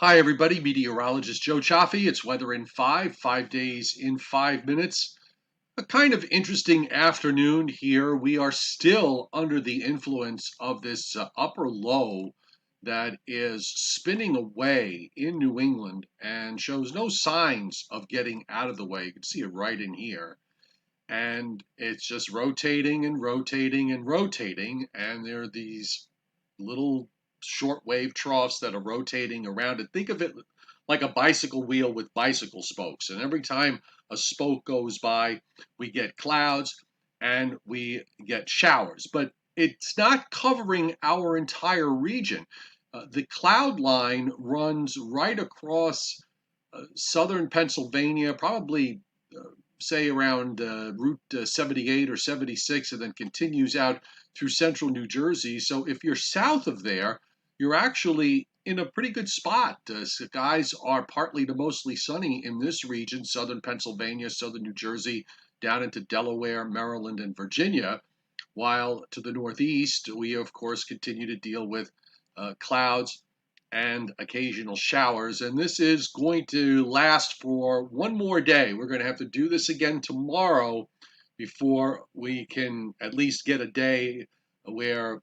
Hi, everybody. Meteorologist Joe Cioffi. It's weather in 5 days in 5 minutes. A kind of interesting afternoon here. We are still under the influence of this upper low that is spinning away in New England and shows no signs of getting out of the way. You can see it right in here. And it's just rotating and rotating and rotating. And there are these little shortwave troughs that are rotating around it. Think of it like a bicycle wheel with bicycle spokes. And every time a spoke goes by, we get clouds and we get showers. But it's not covering our entire region. The cloud line runs right across southern Pennsylvania, probably say around Route 78 or 76, and then continues out through central New Jersey. So if you're south of there, you're actually in a pretty good spot. Skies are partly to mostly sunny in this region, southern Pennsylvania, southern New Jersey, down into Delaware, Maryland, and Virginia. While to the northeast, we of course continue to deal with clouds and occasional showers. And this is going to last for one more day. We're going to have to do this again tomorrow before we can at least get a day where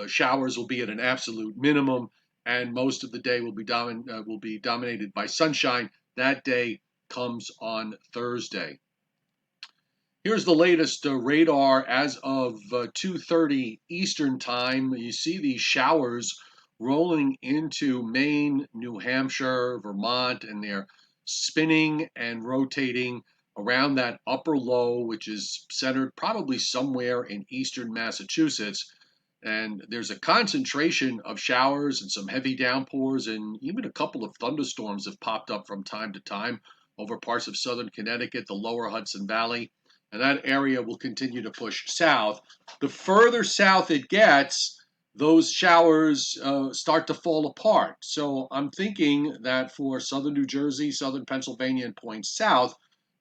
showers will be at an absolute minimum and most of the day will be dominated by sunshine. That day comes on Thursday. Here's the latest radar as of 2:30 Eastern time. You see these showers rolling into Maine, New Hampshire, Vermont, and they're spinning and rotating around that upper low, which is centered probably somewhere in eastern Massachusetts. And there's a concentration of showers and some heavy downpours, and even a couple of thunderstorms have popped up from time to time over parts of southern Connecticut, the lower Hudson Valley, and that area will continue to push south. The further south it gets, those showers start to fall apart. So I'm thinking that for southern New Jersey, southern Pennsylvania, and points south,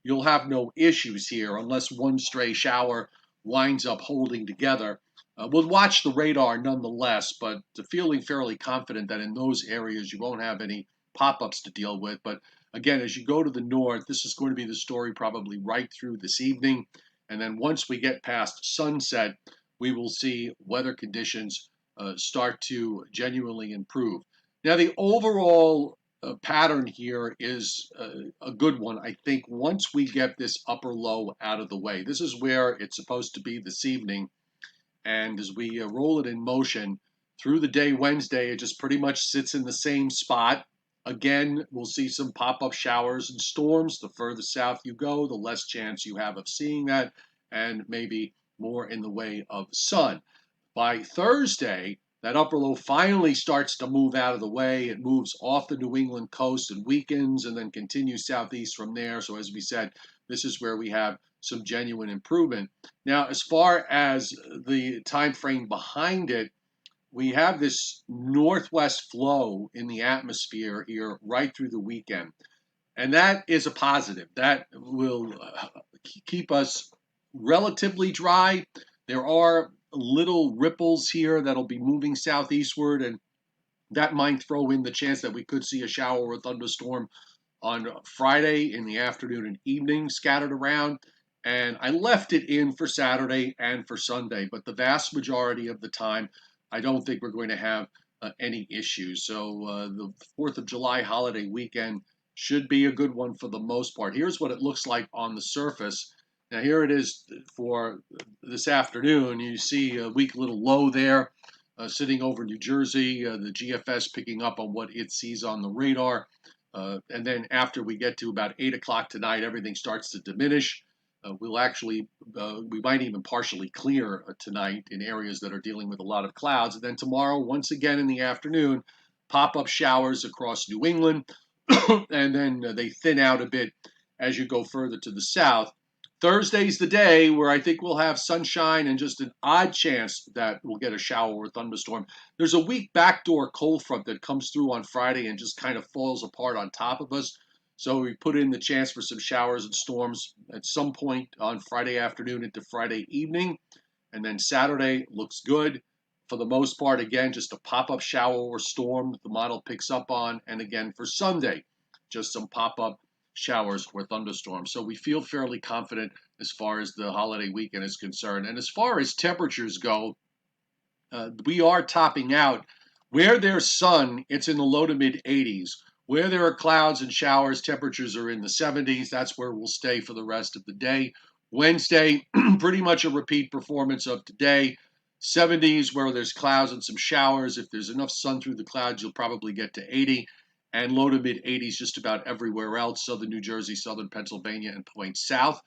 you'll have no issues here unless one stray shower winds up holding together. We'll watch the radar nonetheless, but feeling fairly confident that in those areas you won't have any pop-ups to deal with. But again, as you go to the north, this is going to be the story probably right through this evening. And then once we get past sunset, we will see weather conditions start to genuinely improve. Now, the overall pattern here is a good one. I think once we get this upper low out of the way, this is where it's supposed to be this evening. And as we roll it in motion through the day Wednesday, it just pretty much sits in the same spot. Again, we'll see some pop-up showers and storms. The further south you go, the less chance you have of seeing that, and maybe more in the way of sun. By Thursday, that upper low finally starts to move out of the way. It moves off the New England coast and weakens and then continues southeast from there. So as we said, this is where we have some genuine improvement. Now, as far as the time frame behind it, we have this northwest flow in the atmosphere here right through the weekend. And that is a positive. That will keep us relatively dry. There are little ripples here that'll be moving southeastward, and that might throw in the chance that we could see a shower or a thunderstorm on Friday in the afternoon and evening scattered around. And I left it in for Saturday and for Sunday, but the vast majority of the time, I don't think we're going to have any issues. So the 4th of July holiday weekend should be a good one for the most part. Here's what it looks like on the surface. Now here it is for this afternoon. You see a weak little low there sitting over New Jersey, the GFS picking up on what it sees on the radar. And then after we get to about 8 o'clock tonight, everything starts to diminish. We might even partially clear tonight in areas that are dealing with a lot of clouds. And then tomorrow, once again in the afternoon, pop-up showers across New England. And then they thin out a bit as you go further to the south. Thursday's the day where I think we'll have sunshine and just an odd chance that we'll get a shower or thunderstorm. There's a weak backdoor cold front that comes through on Friday and just kind of falls apart on top of us. So we put in the chance for some showers and storms at some point on Friday afternoon into Friday evening. And then Saturday looks good For the most part, again, just a pop-up shower or storm the model picks up on. And again, for Sunday, just some pop-up showers or thunderstorms. So we feel fairly confident as far as the holiday weekend is concerned. And as far as temperatures go, we are topping out. Where there's sun, it's in the low to mid 80s. Where there are clouds and showers, temperatures are in the 70s. That's where we'll stay for the rest of the day. Wednesday, pretty much a repeat performance of today. 70s where there's clouds and some showers. If there's enough sun through the clouds, you'll probably get to 80. And low to mid 80s just about everywhere else. Southern New Jersey, southern Pennsylvania, and points south.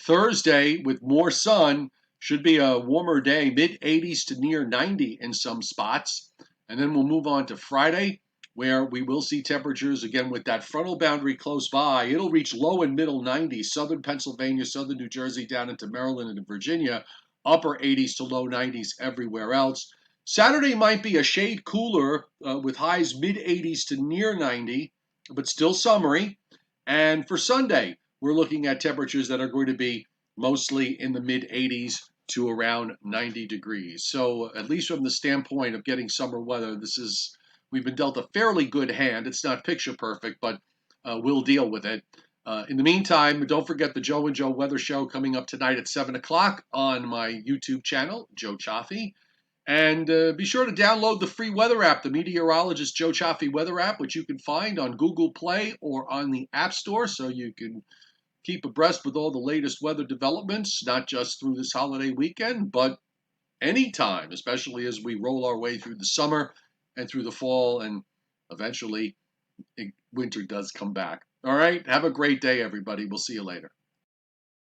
Thursday, with more sun, should be a warmer day, mid 80s to near 90 in some spots. And then we'll move on to Friday, where we will see temperatures, again, with that frontal boundary close by. It'll reach low and middle 90s, southern Pennsylvania, southern New Jersey, down into Maryland and Virginia, upper 80s to low 90s everywhere else. Saturday might be a shade cooler with highs mid 80s to near 90, but still summery. And for Sunday, we're looking at temperatures that are going to be mostly in the mid 80s to around 90 degrees. So at least from the standpoint of getting summer weather, we've been dealt a fairly good hand. It's not picture perfect, but we'll deal with it. In the meantime, don't forget the Joe and Joe Weather Show coming up tonight at 7 o'clock on my YouTube channel, Joe Cioffi. And be sure to download the free weather app, the Meteorologist Joe Cioffi weather app, which you can find on Google Play or on the App Store, so you can keep abreast with all the latest weather developments, not just through this holiday weekend, but anytime, especially as we roll our way through the summer and through the fall, and eventually winter does come back. All right, have a great day, everybody. We'll see you later.